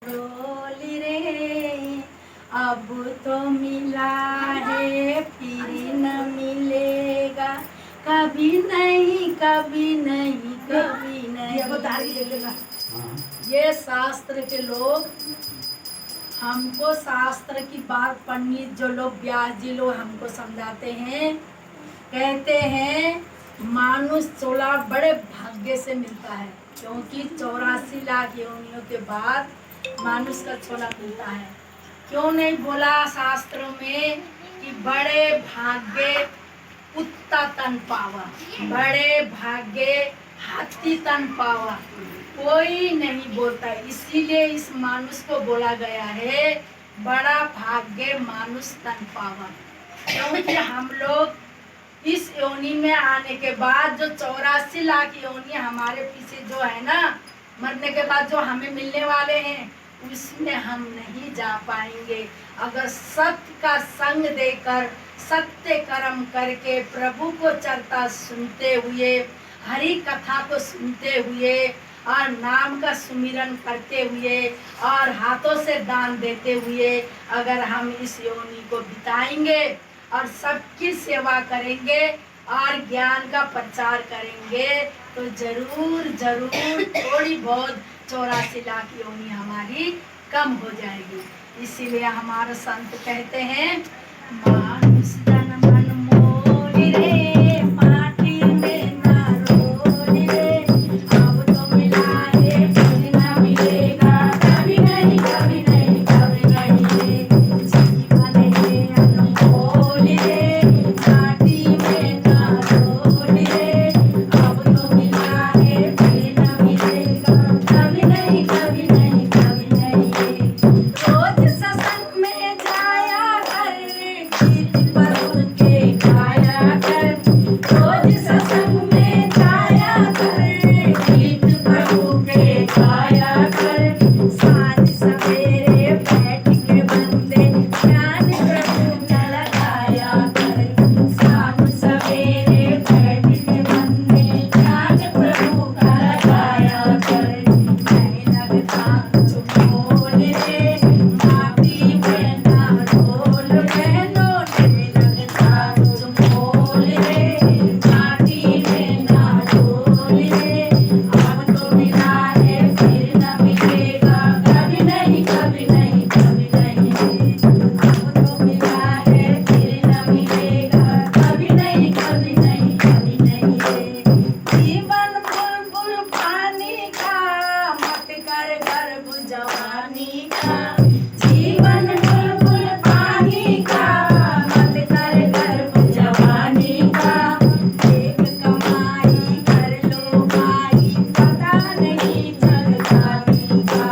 रोली रे अब तो मिला है फिर न मिलेगा, कभी नहीं कभी नहीं कभी नहीं। ये शास्त्र के लोग हमको शास्त्र की बात पंडित जो लोग व्यास जी लोग हमको समझाते हैं, कहते हैं मानुष चोला बड़े भाग्य से मिलता है, क्योंकि 84 लाख योनियों के बाद मानुष का छोला मिलता है। क्यों नहीं बोला शास्त्रों में कि बड़े भाग्य कुत्ता तन पावा, बड़े भाग्य हाथी तन पावा, कोई नहीं बोलता। इसीलिए इस मानुष को बोला गया है बड़ा भाग्य मानुष तन पावा, क्योंकि हम लोग इस योनि में आने के बाद जो 84 लाख योनि हमारे पीछे जो है ना, मरने के बाद जो हमें मिलने वाले हैं, उसमें हम नहीं जा पाएंगे। अगर सत्य का संग देकर सत्य कर्म करके प्रभु को चर्चा सुनते हुए, हरि कथा को सुनते हुए और नाम का सुमिरन करते हुए और हाथों से दान देते हुए अगर हम इस योनि को बिताएंगे और सबकी सेवा करेंगे और ज्ञान का प्रचार करेंगे, तो जरूर जरूर थोड़ी बहुत 84 लाख योनि हमारी कम हो जाएगी। इसीलिए हमारे संत कहते हैं मानुष जन मन मोहि रे, माटी में ना रोहि रे, अब तो मिला है फिर ना मिलेगा, कभी नहीं कभी नहीं कभी नहीं रे, जीवन है अनमोल रे, माटी में ना रोहि रे, अब तो मिला है फिर ना मिलेगा, कभी नहीं कभी नहीं कभी नहीं रे। रोज सत्संग में जाया कर, गीत प्रभु के गाया कर, रोज सत्संग में जाया कर, गीत प्रभु के गाया कर, साँझ सवेरे बैठ के बंदे ध्यान प्रभु का लगाया कर, शाम सवेरे बैठ के बंदे ध्यान प्रभु का लगाया कर, नहीं लगता कुछ मोल रे, माटी में ना रोल बहनो, नहीं लगता कुछ मोल रे, माटी में ना रोल रे, अब तो मिला है फिर न मिलेगा, कभी नहीं कभी नहीं कभी नहीं रे, अब तो मिला है फिर न मिलेगा, कभी नहीं कभी नहीं कभी नहीं रे। जीवन बुलबुल पानी का, मत कर गर्भ जवानी का, जीवन बुलबुल पानी का, मत कर गर्भ जवानी का, एक कमाई कर लो भाई, पता नहीं जगदानी का,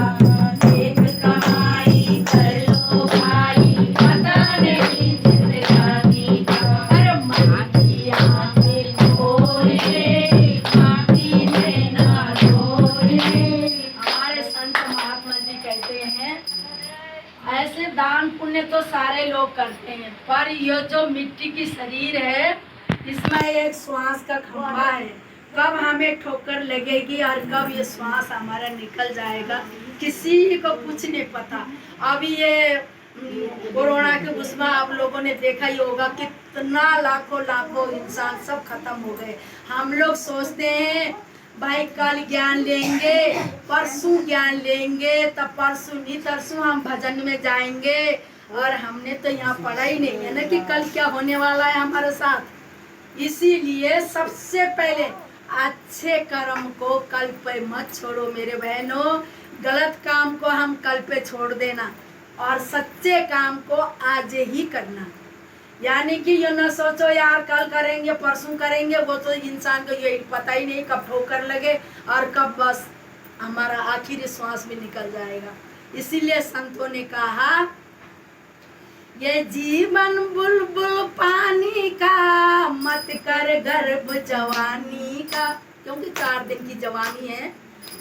एक कमाई कर लो भाई, पता नहीं जिंदगानी का, अरे माटी आंखें खोल रे, माटी में ना रोल रे। हमारे संत महात्मा जी कहते हैं ऐसे दान पुण्य तो सारे लोग करते हैं, पर ये जो मिट्टी की शरीर है, इसमें एक श्वास का खंभा है, कब हमें ठोकर लगेगी और कब ये श्वास हमारा निकल जाएगा, किसी को कुछ नहीं पता। अभी ये कोरोना के उसमें आप लोगों ने देखा ही होगा कितना लाखों लाखों इंसान सब खत्म हो गए। हम लोग सोचते हैं भाई कल ज्ञान लेंगे, परसों ज्ञान लेंगे, तब परसों नहीं तरसों हम भजन में जाएंगे, और हमने तो यहाँ पढ़ा ही नहीं है ना कि कल क्या होने वाला है हमारे साथ। इसीलिए सबसे पहले अच्छे कर्म को कल पे मत छोड़ो मेरे बहनों, गलत काम को हम कल पे छोड़ देना और सच्चे काम को आज ही करना। यानी कि ये न सोचो यार कल करेंगे परसों करेंगे, वो तो इंसान को ये पता ही नहीं कब ठोकर लगे और कब बस हमारा आखिरी श्वास भी निकल जाएगा। इसीलिए संतों ने कहा ये जीवन बुलबुल पानी का, मत कर गर्भ जवानी का, क्योंकि 4 दिन की जवानी है।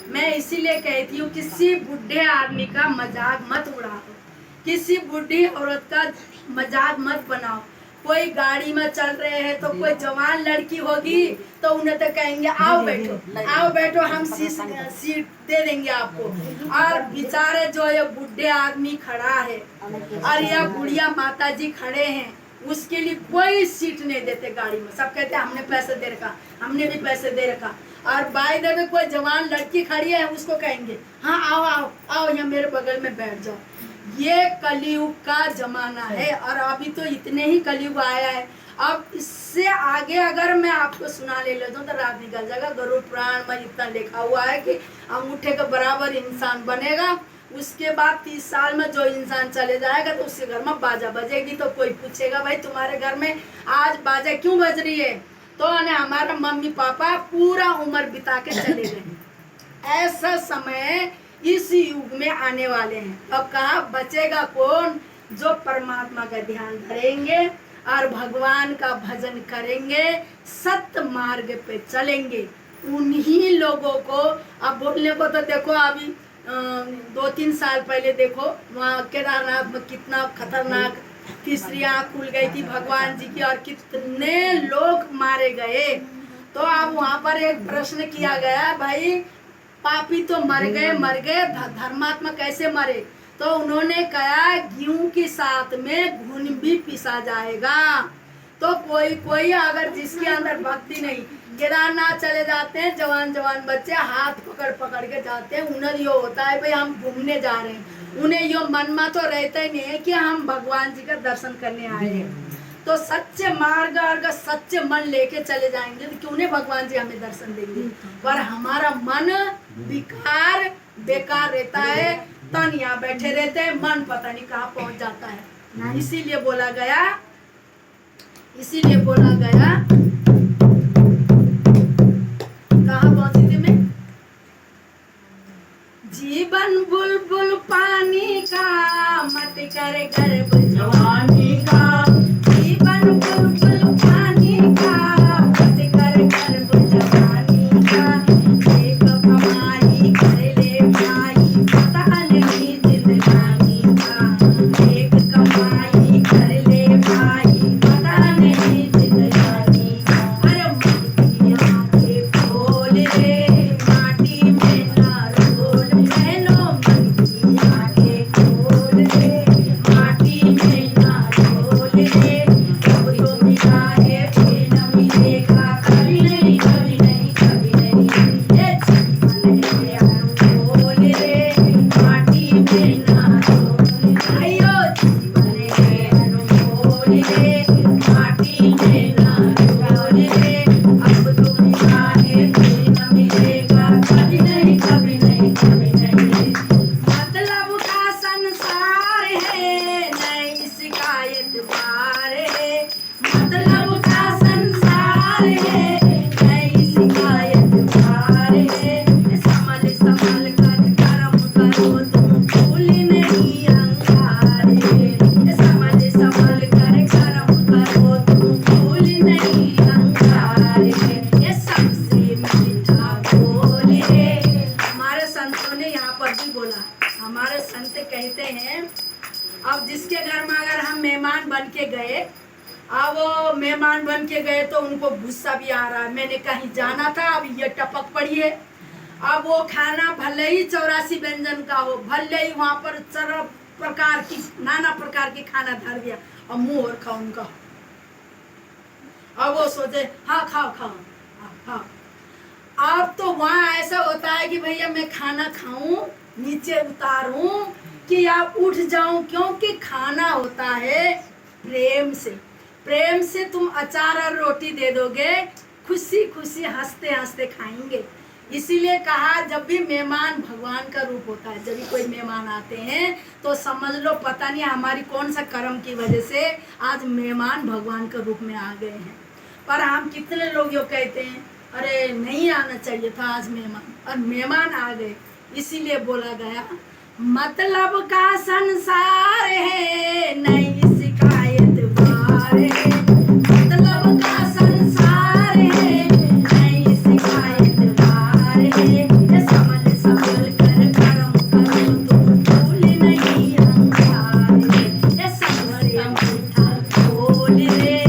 मैं इसीलिए कहती हूँ किसी बुढ़े आदमी का मजाक मत उड़ाओ, किसी बूढ़ी औरत का मजाक मत बनाओ, कोई गाड़ी में चल रहे हैं तो कोई जवान लड़की होगी तो उन्हें तो कहेंगे आओ बैठो हम सीट दे देंगे आपको। और बेचारे जो ये बुढ़े आदमी खड़ा है और यह बुढ़िया माता जी खड़े हैं, उसके लिए कोई सीट नहीं देते गाड़ी में। सब कहते हैं हमने पैसे दे रखा, हमने भी पैसे दे रखा। और बाई द वे कोई जवान लड़की खड़ी है, उसको कहेंगे हाँ आओ आओ आओ यहाँ मेरे बगल में बैठ जाओ। ये कलयुग का जमाना है और अभी तो इतने ही कलयुग आया है। अब इससे आगे अगर मैं आपको सुना ले लेता हूँ तो रात निकल जाएगा। गरुड़ पुराण में इतना लिखा हुआ है कि अंगूठे के बराबर इंसान बनेगा, उसके बाद 30 साल में जो इंसान चले जाएगा तो उसके घर में बाजा बजेगी। तो कोई पूछेगा भाई तुम्हारे घर में आज बाजा क्यों बज रही है, तो हमारा मम्मी पापा पूरा उम्र बिता के चले गए। ऐसा समय इस युग में आने वाले हैं। अब कहा बचेगा कौन, जो परमात्मा का ध्यान धरेंगे और भगवान का भजन करेंगे, सत्य मार्ग पे चलेंगे, उन्हीं लोगों को। अब बोलने को तो देखो अभी 2-3 साल पहले देखो वहाँ केदारनाथ में कितना खतरनाक तीसरी आँख खुल गई थी भगवान जी की और कितने लोग मारे गए। तो अब वहाँ पर एक प्रश्न किया गया, भाई पापी तो मर गए धर्मात्मा कैसे मरे, तो उन्होंने कहा गेहूं के साथ में घुन भी पिसा जाएगा। तो कोई अगर जिसके अंदर भक्ति नहीं, केदारनाथ चले जाते हैं जवान बच्चे हाथ पकड़ के जाते हैं, उन्हें यो होता है भाई हम घूमने जा रहे हैं, उन्हें यो मन में तो रहता ही नहीं है कि हम भगवान जी का दर्शन करने आए हैं। तो सच्चे मार्ग और सच्चे मन लेके चले जाएंगे तो क्यों नहीं भगवान जी हमें दर्शन देंगे। पर हमारा मन बेकार रहता है, तन यहाँ बैठे रहते हैं, मन पता नहीं कहाँ पहुंच जाता है। इसीलिए बोला गया कहाँ पहुंची थी मैं, जीवन बुलबुल पानी का मत करे गर्भ जवानी का, जीवन बुलबुल पानी का मत करे गर्भ जवानी का। एक कमाई कर ले भाई पता नहीं जिंदगानी का, एक कमाई कर ले भाई पता नहीं जिंदगानी का। अरे मन की आंखें खोल रे माटी में ना रोल, बहनों मन की आंखें खोल रे माटी में ना रोल रे। अब तो मिला है फिर न मिलेगा, कभी नहीं कभी नहीं कभी नहीं। ये जीवन है अनमोल रे माटी में ना रोल, आयो जीवन है अनमोल रे माटी में ना रोल रे। अब तो मिला है फिर न मिलेगा, कभी नहीं कभी नहीं कभी नहीं। मतलब का संसार है नहीं शिकायत बार है, मतलब का संसार है नहीं शिकायत बार है। संभल कर कर्म करो तुम भूल नहीं अहंकार है, संभल कर कर्म करो तुम भूल नहीं अहंकार है। ये सबसे मीठा बोल रे। हमारे संतों ने यहाँ पर भी बोला, हमारे संत कहते हैं अब जिसके घर में अगर हम मेहमान बन के गए, अब वो मेहमान बन के गए तो उनको गुस्सा भी आ रहा है, मैंने कहीं जाना था अब ये टपक पड़ी है। अब वो खाना भले ही 84 व्यंजन का हो, भले ही वहाँ पर नाना प्रकार की खाना धर दिया और मुंह और खाओ उनका। अब वो सोचे हाँ खाओ हाँ। अब तो वहाँ ऐसा होता है कि भैया मैं खाना खाऊं नीचे उतारूं कि आप उठ जाऊं, क्योंकि खाना होता है प्रेम से तुम अचार और रोटी दे दोगे, खुशी खुशी हंसते हंसते खाएंगे। इसीलिए कहा जब भी मेहमान भगवान का रूप होता है, जब भी कोई मेहमान आते हैं तो समझ लो पता नहीं हमारी कौन सा कर्म की वजह से आज मेहमान भगवान के रूप में आ गए हैं। पर हम कितने लोग यो कहते हैं अरे नहीं आना चाहिए था आज मेहमान, और मेहमान आ गए। इसीलिए बोला गया मतलब का संसार है नहीं शिकायत बार है, मतलब का संसार है नहीं शिकायत बार है। संभल कर कर्म करो तुम भूल नहीं अहंकार है, संभल मीठा बोल रे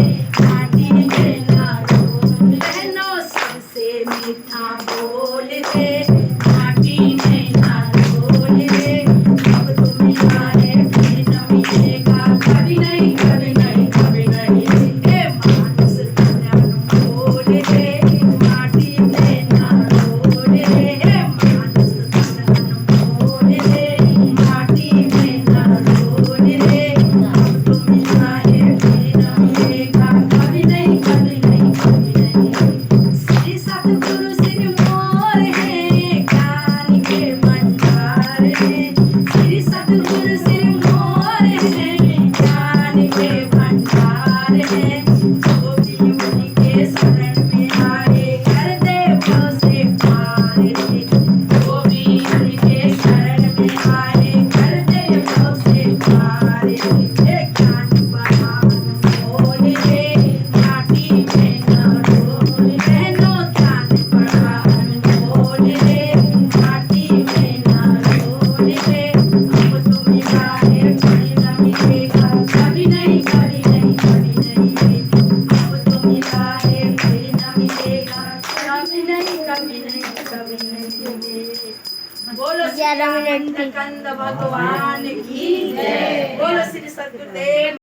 कभी नहीं कभी नहीं कभी नहीं। बोलो श्री रामानंद कंद भगवान की जय। बोलो श्री सद्गुरुदेव